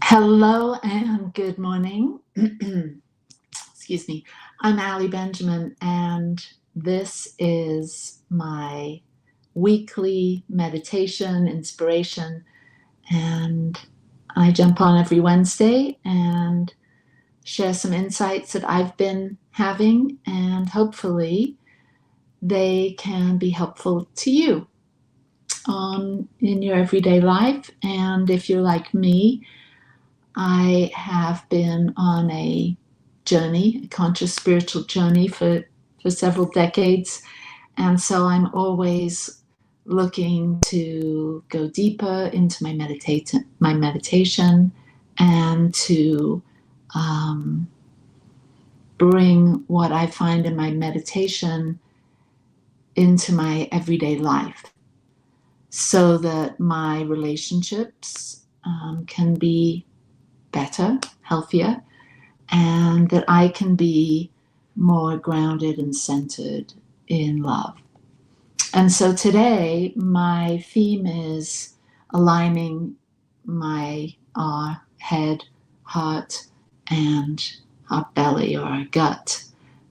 Hello and good morning. Excuse me. I'm Allie Benjamin, and this is my weekly meditation inspiration. And I jump on every Wednesday and share some insights that I've been having, and hopefully they can be helpful to you in your everyday life. And if you're like me, I have been on a journey, a conscious spiritual journey for several decades. And so I'm always looking to go deeper into my meditation and to bring what I find in my meditation into my everyday life so that my relationships can be better, healthier, and that I can be more grounded and centered in love. And so today, my theme is aligning our head, heart, and our belly or our gut.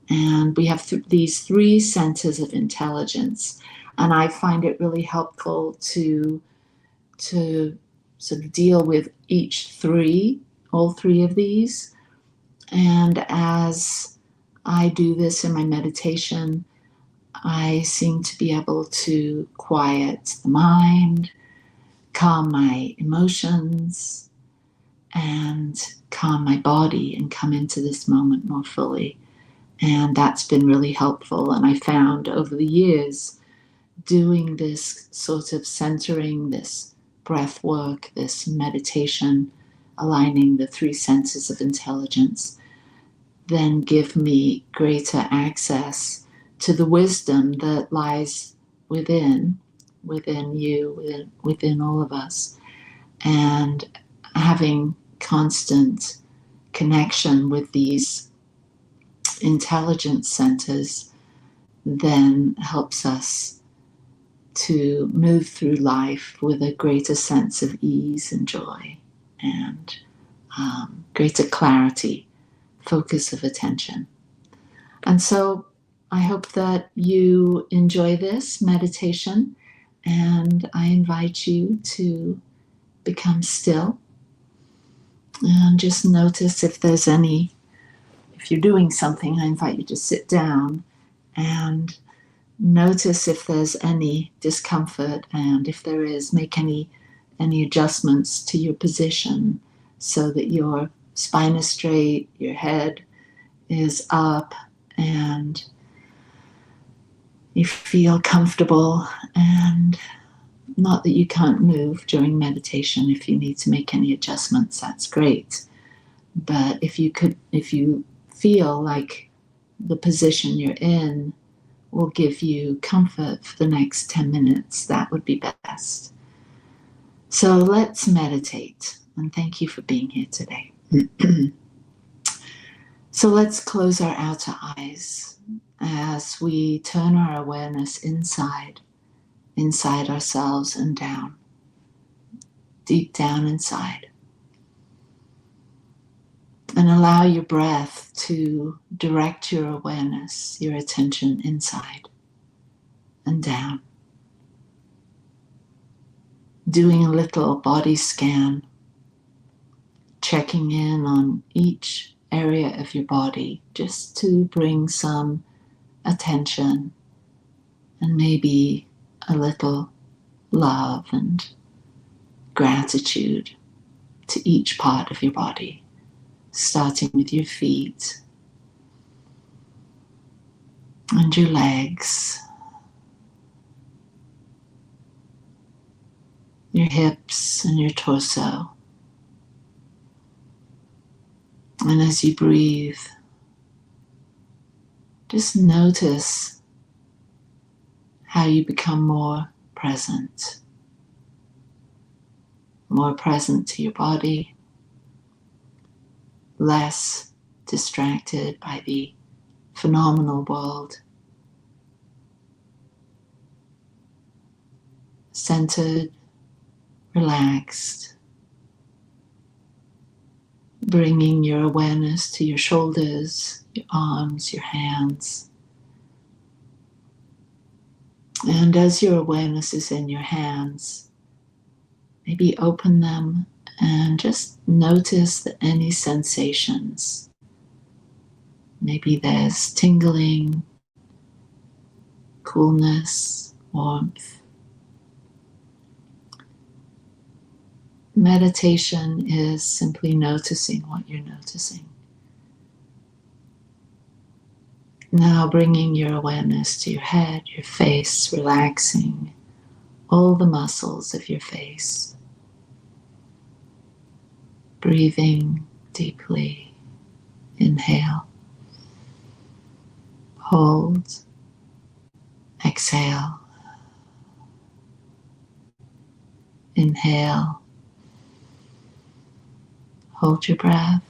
And we have these three centers of intelligence. And I find it really helpful to sort of deal with all three of these. And as I do this in my meditation, I seem to be able to quiet the mind, calm my emotions, and calm my body and come into this moment more fully. And that's been really helpful. And I found over the years doing this sort of centering, this breath work, this meditation, aligning the three senses of intelligence, then give me greater access to the wisdom that lies within you, within all of us. And having constant connection with these intelligence centers then helps us to move through life with a greater sense of ease and joy and greater clarity, focus of attention. And so I hope that you enjoy this meditation, and I invite you to become still and just notice if you're doing something, I invite you to sit down and notice if there's any discomfort, and if there is, make any adjustments to your position so that your spine is straight, your head is up, and you feel comfortable. And not that you can't move during meditation. If you need to make any adjustments, that's great. But if you feel like the position you're in will give you comfort for the next 10 minutes, that would be best. So let's meditate, and thank you for being here today. So let's close our outer eyes as we turn our awareness inside ourselves and down, deep down inside. And allow your breath to direct your awareness, your attention inside and down. Doing a little body scan, checking in on each area of your body, just to bring some attention and maybe a little love and gratitude to each part of your body. Starting with your feet and your legs, your hips and your torso. And as you breathe, just notice how you become more present to your body, less distracted by the phenomenal world, centered, relaxed, bringing your awareness to your shoulders, your arms, your hands. And as your awareness is in your hands, maybe open them and just notice any sensations. Maybe there's tingling, coolness, warmth. Meditation is simply noticing what you're noticing. Now bringing your awareness to your head, your face, relaxing all the muscles of your face. Breathing deeply. Inhale. Hold. Exhale. Inhale. Hold your breath.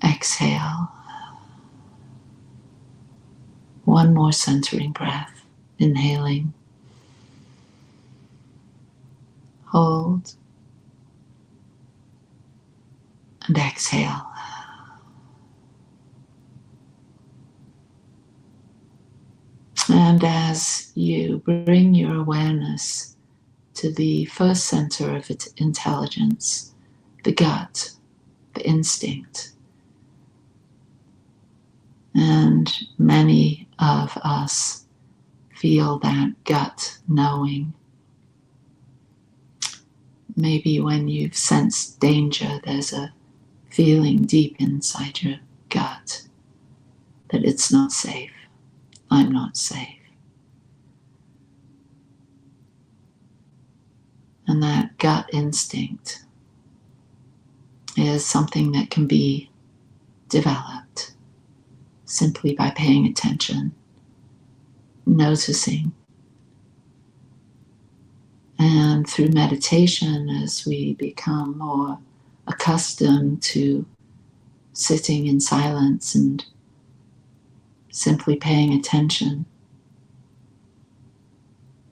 Exhale. One more centering breath. Inhaling. Hold. And exhale. And as you bring your awareness to the first center of its intelligence, the gut, the instinct, and many of us feel that gut knowing. Maybe when you've sensed danger, there's a feeling deep inside your gut that it's not safe. I'm not safe. And that gut instinct is something that can be developed simply by paying attention, noticing. And through meditation, as we become more accustomed to sitting in silence and simply paying attention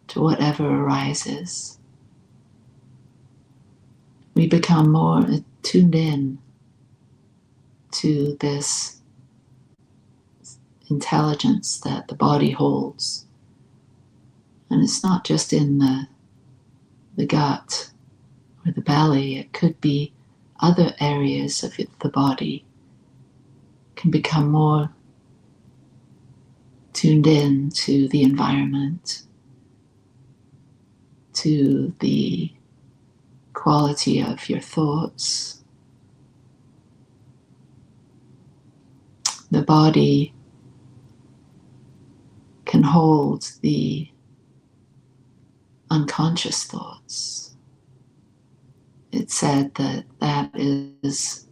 to whatever arises, we become more tuned in to this intelligence that the body holds. And it's not just in the gut or the belly, it could be other areas of the body can become more tuned in to the environment, to the quality of your thoughts. The body can hold the unconscious thoughts. It's said that that is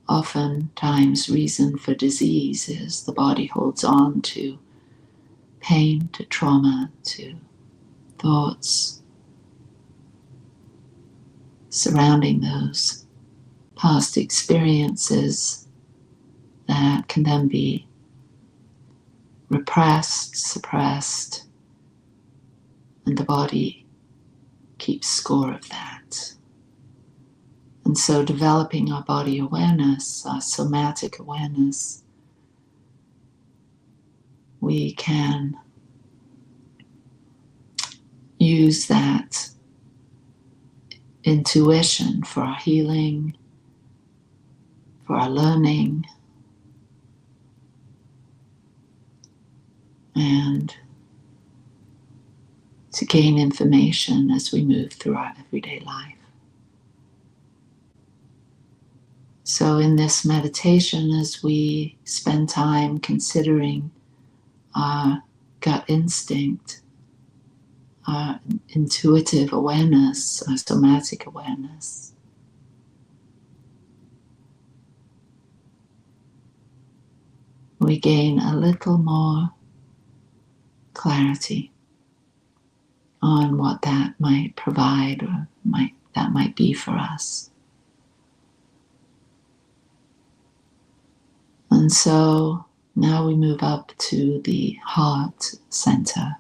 oftentimes reason for disease, is the body holds on to pain, to trauma, to thoughts surrounding those past experiences that can then be repressed, suppressed, and the body keeps score of that. And so developing our body awareness, our somatic awareness, we can use that intuition for our healing, for our learning, and to gain information as we move through our everyday life. So in this meditation, as we spend time considering our gut instinct, our intuitive awareness, our somatic awareness, we gain a little more clarity on what that might provide or that might be for us. And so now we move up to the heart center.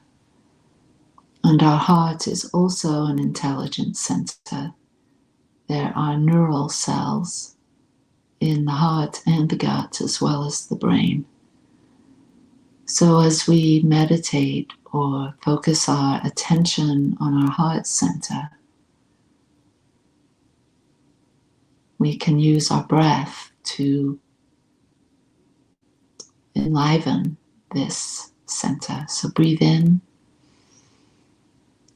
And our heart is also an intelligence center. there are neural cells in the heart and the gut as well as the brain. So as we meditate or focus our attention on our heart center, we can use our breath to enliven this center. So breathe in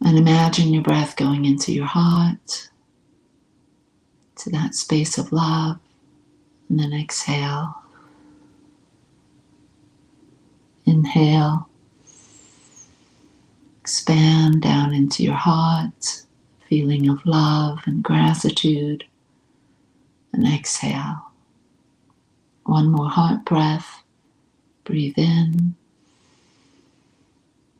and imagine your breath going into your heart, to that space of love, and then exhale. Inhale, expand down into your heart, feeling of love and gratitude, and exhale. One more heart breath. Breathe in,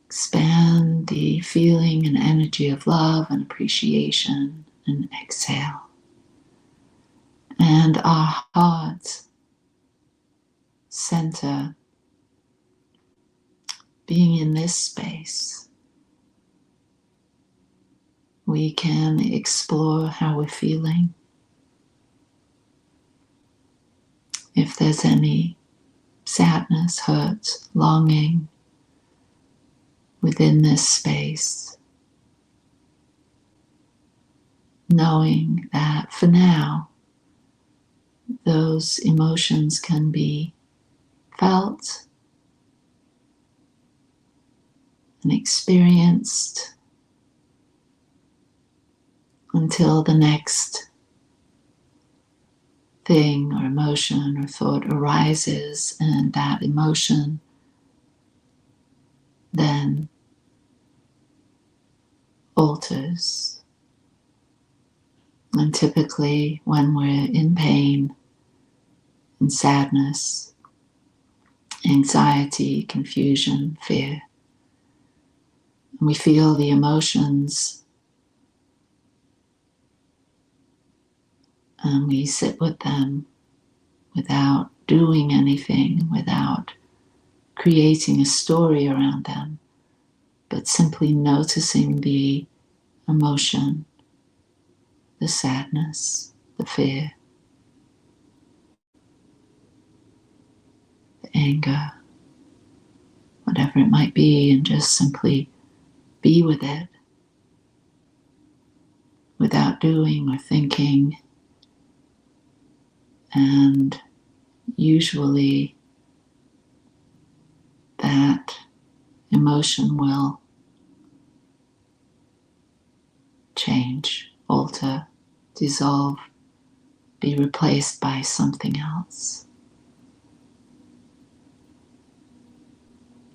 expand the feeling and energy of love and appreciation, and exhale. And our heart center, being in this space, we can explore how we're feeling. If there's any sadness, hurt, longing within this space, knowing that for now, those emotions can be felt and experienced until the next thing or emotion or thought arises, and that emotion then alters. And typically when we're in pain, in sadness, anxiety, confusion, fear, and we feel the emotions and we sit with them without doing anything, without creating a story around them, but simply noticing the emotion, the sadness, the fear, the anger, whatever it might be, and just simply be with it without doing or thinking. And usually that emotion will change, alter, dissolve, be replaced by something else.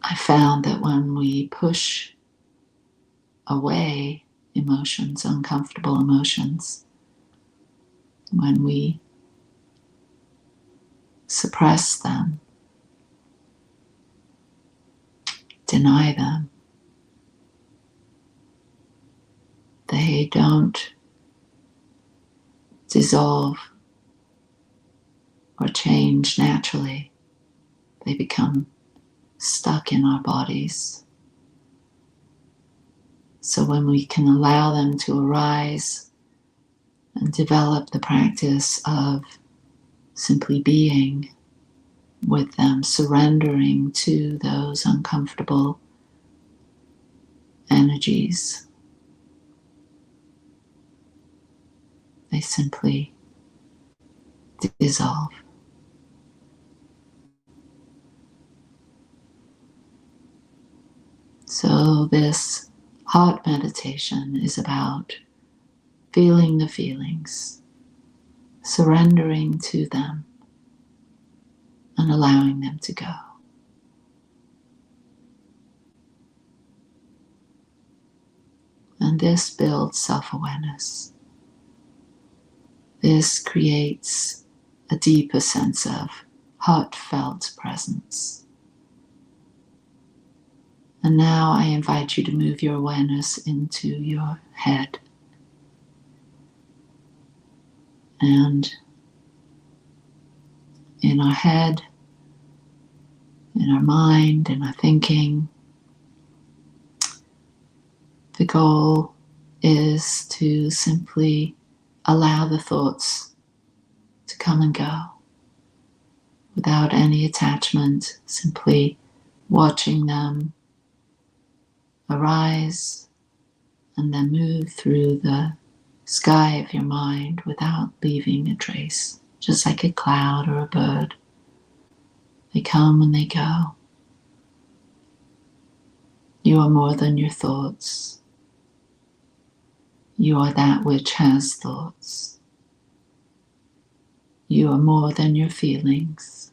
I found that when we push away emotions, uncomfortable emotions, when we suppress them, deny them, they don't dissolve or change naturally. They become stuck in our bodies. So when we can allow them to arise and develop the practice of simply being with them, surrendering to those uncomfortable energies, they simply dissolve. So this heart meditation is about feeling the feelings, surrendering to them, and allowing them to go. And this builds self-awareness. This creates a deeper sense of heartfelt presence. And now I invite you to move your awareness into your head. And in our head, in our mind, in our thinking, the goal is to simply allow the thoughts to come and go without any attachment, simply watching them arise and then move through the sky of your mind without leaving a trace, just like a cloud or a bird. They come and they go. You are more than your thoughts. You are that which has thoughts. You are more than your feelings.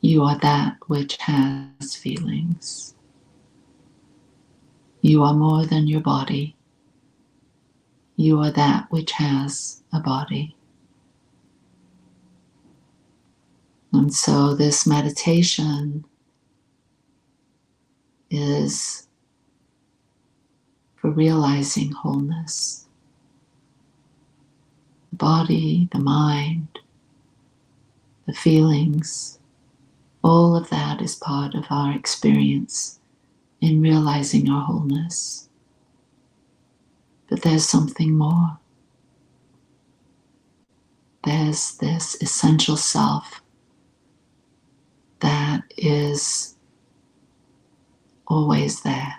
You are that which has feelings. You are more than your body. You are that which has a body. And so this meditation is for realizing wholeness. The body, the mind, the feelings, all of that is part of our experience in realizing our wholeness. But there's something more. There's this essential self that is always there.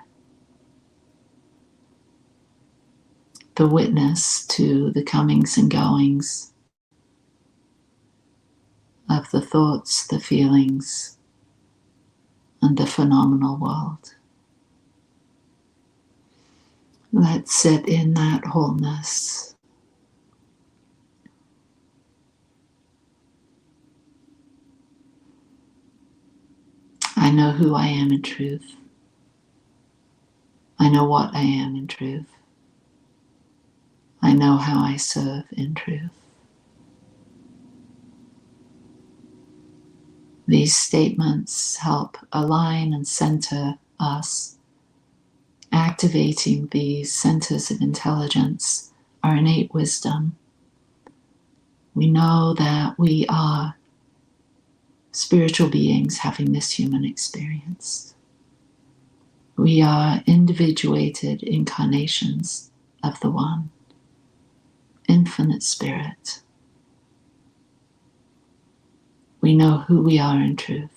The witness to the comings and goings of the thoughts, the feelings, and the phenomenal world. Let's sit in that wholeness. I know who I am in truth. I know what I am in truth. I know how I serve in truth. These statements help align and center us, activating these centers of intelligence, our innate wisdom. We know that we are spiritual beings having this human experience. We are individuated incarnations of the One, infinite spirit. We know who we are in truth.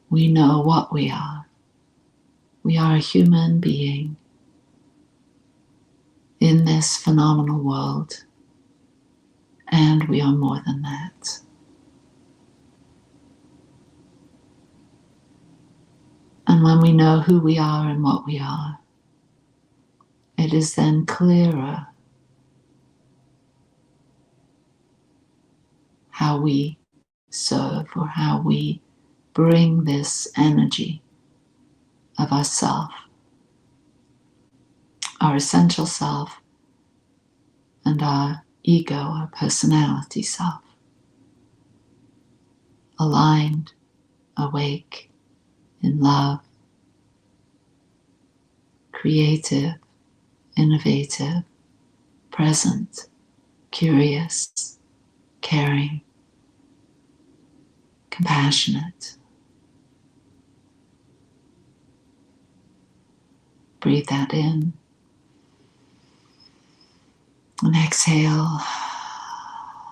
We know what we are. We are a human being in this phenomenal world, and we are more than that. And when we know who we are and what we are, it is then clearer how we serve or how we bring this energy of ourself, our essential self, and our ego, our personality self, aligned, awake, in love, creative, innovative, present, curious, caring, compassionate. Breathe that in and exhale,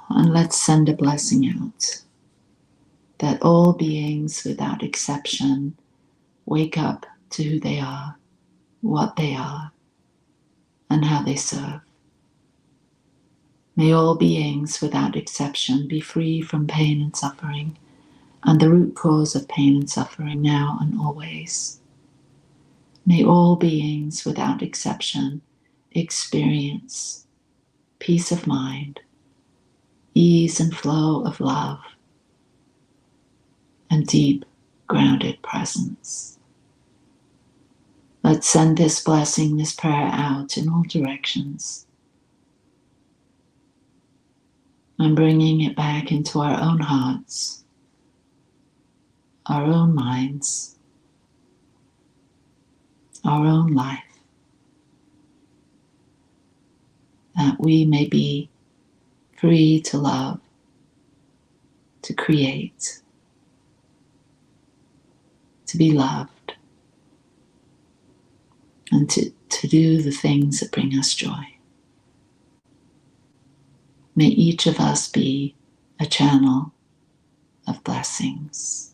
and let's send a blessing out that all beings without exception wake up to who they are, what they are, and how they serve. May all beings without exception be free from pain and suffering, and the root cause of pain and suffering now and always. May all beings without exception experience peace of mind, ease and flow of love, and deep, grounded presence. Let's send this blessing, this prayer out in all directions, and bringing it back into our own hearts, our own minds, our own life, that we may be free to love, to create, to be loved, and to do the things that bring us joy. May each of us be a channel of blessings.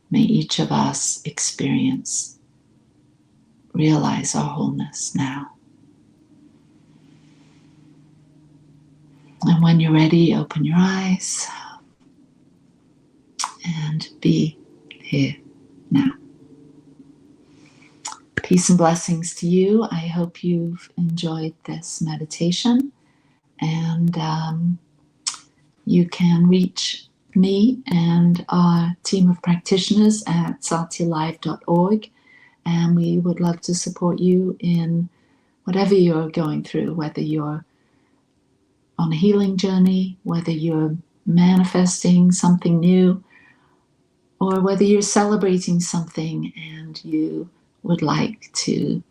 May each of us realize our wholeness now. And when you're ready, open your eyes and be here now. Peace and blessings to you. I hope you've enjoyed this meditation, and you can reach me and our team of practitioners at satyalive.org, and we would love to support you in whatever you're going through, whether you're on a healing journey, whether you're manifesting something new, or whether you're celebrating something and you would like to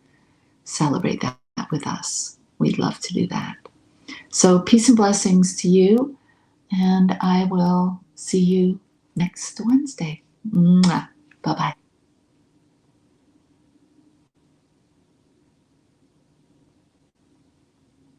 celebrate that with us. We'd love to do that. So peace and blessings to you, and I will see you next Wednesday. Bye-bye.